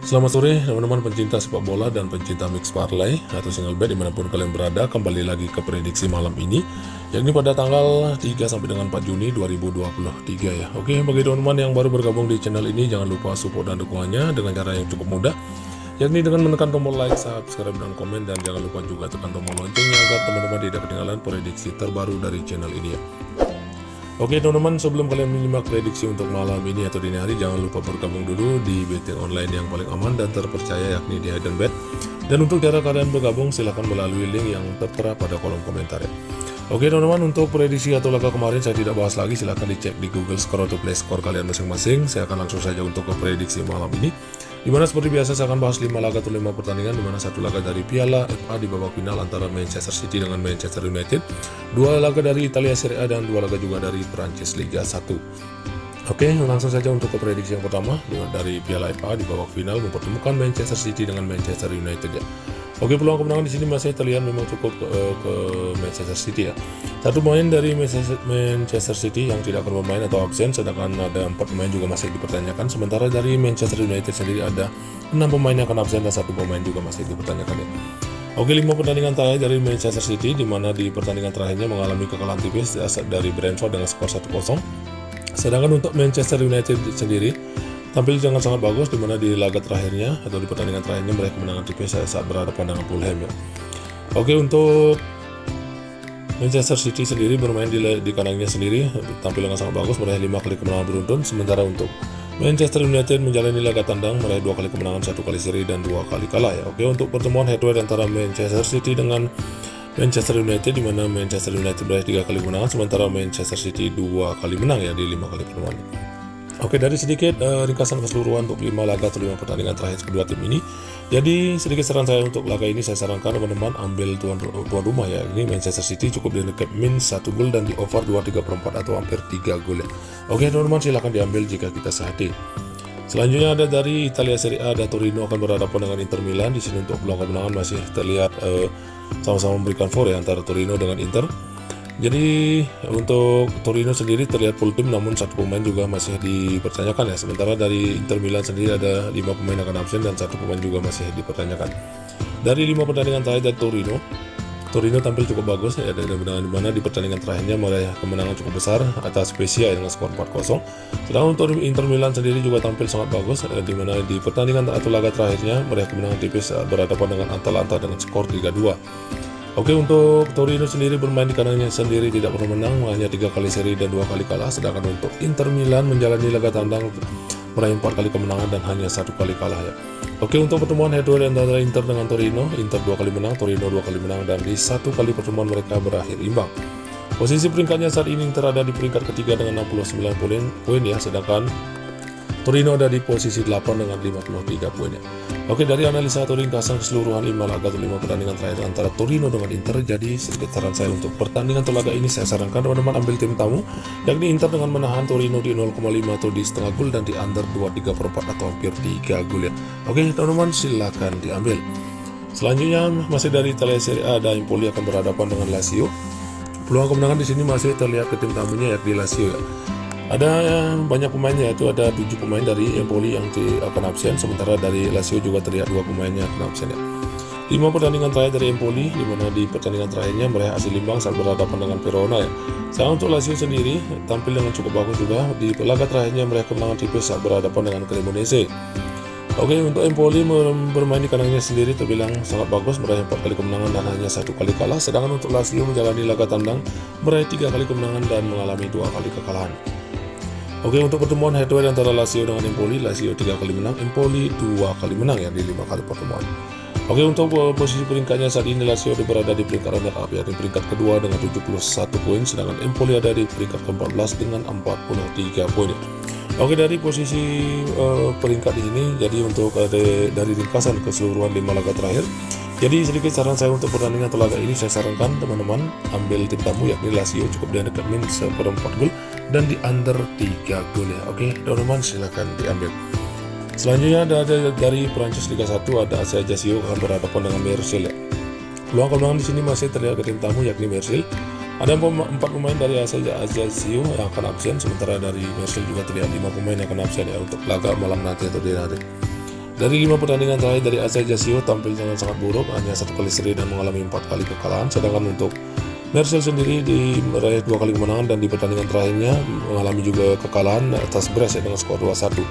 Selamat sore teman-teman pencinta sepak bola dan pencinta mix parlay atau single bet dimanapun kalian berada. Kembali lagi ke prediksi malam ini, yakni pada tanggal 3 sampai dengan 4 Juni 2023 ya. Oke, bagi teman-teman yang baru bergabung di channel ini, jangan lupa support dan dukungannya dengan cara yang cukup mudah, yakni dengan menekan tombol like, subscribe, dan komen. Dan jangan lupa juga tekan tombol loncengnya agar teman-teman tidak ketinggalan prediksi terbaru dari channel ini ya. Oke teman-teman, sebelum kalian menyimak prediksi untuk malam ini atau dini hari, jangan lupa bergabung dulu di betting online yang paling aman dan terpercaya, yakni di Hidden Bet. Dan untuk cara kalian bergabung, silahkan melalui link yang tertera pada kolom komentar ya. Oke teman-teman, untuk prediksi atau laga kemarin saya tidak bahas lagi, silahkan dicek di Google Score atau Play Score kalian masing-masing. Saya akan langsung saja untuk ke prediksi malam ini, dimana seperti biasa saya akan bahas 5 laga atau 5 pertandingan, dimana satu laga dari Piala FA di babak final antara Manchester City dengan Manchester United, 2 laga dari Italia Serie A, dan 2 laga juga dari Prancis Liga 1. Oke, langsung saja untuk ke prediksi yang pertama, dari Piala FA di babak final mempertemukan Manchester City dengan Manchester United ya. Oke, peluang kemenangan di sini masih terlihat memang cukup ke Manchester City ya. Satu pemain dari Manchester City yang tidak akan bermain atau absen, sedangkan ada 4 pemain juga masih dipertanyakan. Sementara dari Manchester United sendiri ada 6 pemain yang akan absen dan 1 pemain juga masih dipertanyakan ya. Oke, 5 pertandingan terakhir dari Manchester City, di mana di pertandingan terakhirnya mengalami kekalahan tipis dari Brentford dengan skor 1-0. Sedangkan untuk Manchester United sendiri tampil dengan sangat bagus, di mana di laga terakhirnya atau di pertandingan terakhirnya mereka menang tipis saat berhadapan dengan Fulham ya. Oke, untuk Manchester City sendiri bermain di kandangnya sendiri, tampil dengan sangat bagus, meraih 5 kali kemenangan beruntun. Sementara untuk Manchester United menjalani laga tandang, meraih 2 kali kemenangan, 1 kali seri, dan 2 kali kalah ya. Oke, untuk pertemuan head to head antara Manchester City dengan Manchester United, di mana Manchester United meraih 3 kali kemenangan, sementara Manchester City 2 kali menang ya di 5 kali pertemuan. Oke, dari sedikit ringkasan keseluruhan untuk 5 laga atau 5 pertandingan terakhir kedua tim ini. Jadi sedikit saran saya untuk laga ini, saya sarankan teman-teman ambil tuan rumah ya. Ini Manchester City cukup di dekat min 1 gol dan di over 2,34 atau hampir 3 gol ya. Oke teman-teman, silahkan diambil jika kita sehati. Selanjutnya ada dari Italia Serie A, ada Torino akan berhadapan dengan Inter Milan. Di sini untuk peluang kemenangan masih terlihat sama-sama memberikan for ya antara Torino dengan Inter. Jadi untuk Torino sendiri terlihat full tim, namun 1 pemain juga masih dipertanyakan ya. Sementara dari Inter Milan sendiri ada 5 pemain akan absen dan 1 pemain juga masih dipertanyakan. Dari 5 pertandingan terakhir dari Torino tampil cukup bagus ya, di mana di pertandingan terakhirnya meraih kemenangan cukup besar atas Spezia dengan skor 4-0. Sedangkan untuk Inter Milan sendiri juga tampil sangat bagus, di mana di pertandingan atau laga terakhirnya meraih kemenangan tipis berhadapan dengan Atalanta dengan skor 3-2. Oke, untuk Torino sendiri bermain di kandangnya sendiri tidak pernah menang, hanya 3 kali seri dan 2 kali kalah. Sedangkan untuk Inter Milan menjalani laga tandang meraih 4 kali kemenangan dan hanya 1 kali kalah ya. Oke, untuk pertemuan head to head antara Inter dengan Torino, Inter 2 kali menang, Torino 2 kali menang, dan di 1 kali pertemuan mereka berakhir imbang. Posisi peringkatnya saat ini Inter ada di peringkat ketiga dengan 69 poin ya, sedangkan Torino ada di posisi 8 dengan 53 poin ya. Oke, dari analisa atau ringkasan keseluruhan 5 laga atau 5 pertandingan terakhir antara Torino dengan Inter, jadi sedikit saran saya untuk pertandingan atau laga ini, saya sarankan teman-teman ambil tim tamu, yakni Inter dengan menahan Torino di 0,5 atau di setengah gol, dan di under 2,34 atau hampir 3 gol ya. Oke teman-teman, silakan diambil. Selanjutnya masih dari Italia Serie A, ada Empoli akan berhadapan dengan Lazio. Peluang kemenangan di sini masih terlihat ke tim tamunya yakni Lazio ya. Ada banyak pemainnya, itu ada 7 pemain dari Empoli yang akan absen, sementara dari Lazio juga terlihat 2 pemainnya akan absen ya. 5 pertandingan terakhir dari Empoli, di mana di pertandingan terakhirnya meraih hasil imbang saat berhadapan dengan Verona ya. Sedangkan untuk Lazio sendiri tampil dengan cukup bagus juga, di laga terakhirnya meraih kemenangan tipis saat berhadapan dengan Cremonese. Oke, untuk Empoli bermain di kandangnya sendiri terbilang sangat bagus, meraih 4 kali kemenangan dan hanya 1 kali kalah. Sedangkan untuk Lazio menjalani laga tandang meraih 3 kali kemenangan dan mengalami 2 kali kekalahan. Oke, untuk pertemuan head to head antara Lazio dengan Empoli, Lazio 3 kali menang, Empoli 2 kali menang ya di 5 kali pertemuan. Oke, untuk posisi peringkatnya saat ini Lazio berada di peringkat runner up ya, di peringkat kedua dengan 71 poin, sedangkan Empoli ada di peringkat ke-14 dengan 43 poin. Oke, dari posisi peringkat ini, jadi untuk dari ringkasan keseluruhan 5 laga terakhir, jadi sedikit saran saya untuk pertandingan atau laga ini, saya sarankan teman-teman ambil tim tamu yakni Lazio, cukup di dekat min 1/4 gol dan di under 3 gol ya. Oke teman-teman, silakan diambil. Selanjutnya ada dari Prancis Liga 1, ada AC Ajaccio akan berhadapan dengan Marseille ya. Peluang kemenangan di sini masih terlihat ke tim tamu yakni Marseille. Ada 4 pemain dari AC Ajaccio yang akan absen, sementara dari Marseille juga terlihat 5 pemain yang akan absen ya untuk laga malam nanti atau dini hari. Dari 5 pertandingan terakhir dari AC Ajaccio tampil dengan sangat buruk, hanya 1 kali seri dan mengalami 4 kali kekalahan. Sedangkan untuk Marseille sendiri meraih 2 kali kemenangan dan di pertandingan terakhirnya mengalami juga kekalahan atas Brest dengan skor 2-1.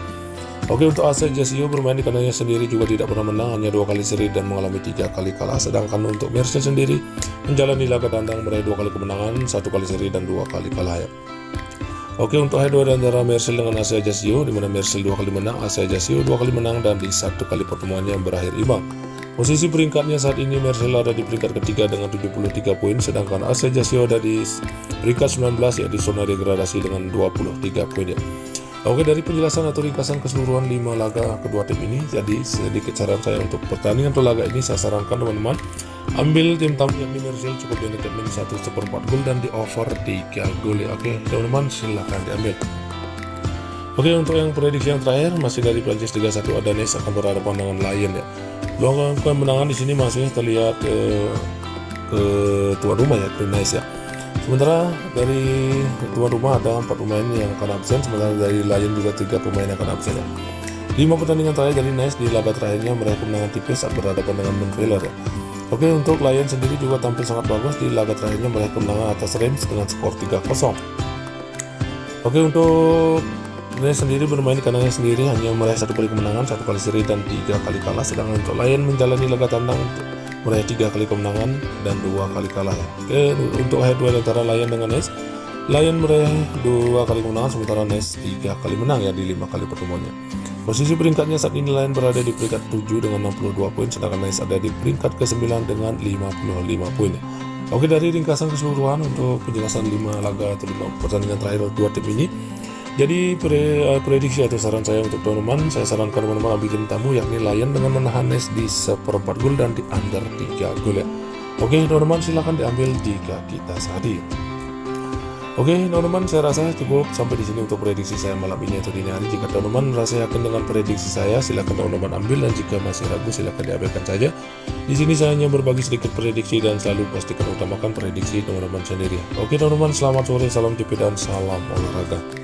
Oke, untuk AC Ajaccio bermain di kandangnya sendiri juga tidak pernah menang, hanya 2 kali seri dan mengalami 3 kali kalah. Sedangkan untuk Marseille sendiri menjalani laga tandang meraih 2 kali kemenangan, 1 kali seri dan 2 kali kalah ya. Oke, untuk head-to-head antara Marseille dengan AC Ajaccio, di mana Marseille 2 kali menang, AC Ajaccio 2 kali menang dan di 1 kali pertemuannya berakhir imbang. Posisi peringkatnya saat ini Marseille ada di peringkat ketiga dengan 73 poin, sedangkan AC Ajaccio ada di peringkat 19 ya, di zona degradasi dengan 23 poin ya. Oke, dari penjelasan atau ringkasan keseluruhan 5 laga kedua tim ini, jadi sedikit saran saya untuk pertandingan atau laga ini, saya sarankan teman-teman ambil tim tamu yakni Marseille cukup di min 1/4 gol dan di over 3 gol ya. Oke teman-teman, silahkan diambil. Oke, untuk yang prediksi yang terakhir masih dari Prancis Liga 1, ada Nice akan berhadapan dengan Lyon ya. Peluang kemenangan di sini masih terlihat ke tuan rumah ya, ke Nice ya. Sementara dari tuan rumah ada 4 pemain yang akan absen, sementara dari Lyon juga 3 pemain yang akan absen ya. 5 pertandingan terakhir dari Nice di laga terakhirnya meraih kemenangan tipis saat berhadapan dengan Montpellier ya. Oke, untuk Lyon sendiri juga tampil sangat bagus di laga terakhirnya meraih kemenangan atas Reims dengan skor 3-0. Oke, untuk Nice sendiri bermain di kandangnya sendiri hanya meraih 1 kali kemenangan, 1 kali seri dan 3 kali kalah. Sedangkan untuk Lyon menjalani laga tandang meraih 3 kali kemenangan dan 2 kali kalah ya. Oke, untuk head-to-head antara Lyon dengan Nice, Lyon meraih 2 kali kemenangan, sementara Nice 3 kali menang ya di 5 kali pertemuannya. Posisi peringkatnya saat ini Lyon berada di peringkat 7 dengan 62 poin, sedangkan Nice ada di peringkat ke-9 dengan 55 poin ya. Oke, dari ringkasan keseluruhan untuk penjelasan 5 laga atau 5 pertandingan terakhir dua tim ini, jadi prediksi atau saran saya untuk teman-teman, saya sarankan teman-teman ambil tim tamu yakni Lyon dengan menahan Nice di 1/4 gol dan di under 3 gol ya. Oke teman-teman, silahkan diambil jika kita sehati. Oke teman-teman, saya rasa cukup sampai di sini untuk prediksi saya malam ini atau dini hari. Jika teman-teman merasa yakin dengan prediksi saya, silahkan teman-teman ambil, dan jika masih ragu silahkan diabaikan saja. Di sini saya hanya berbagi sedikit prediksi dan selalu pastikan utamakan prediksi teman-teman sendiri. Oke teman-teman, selamat sore, salam jepit dan salam olahraga.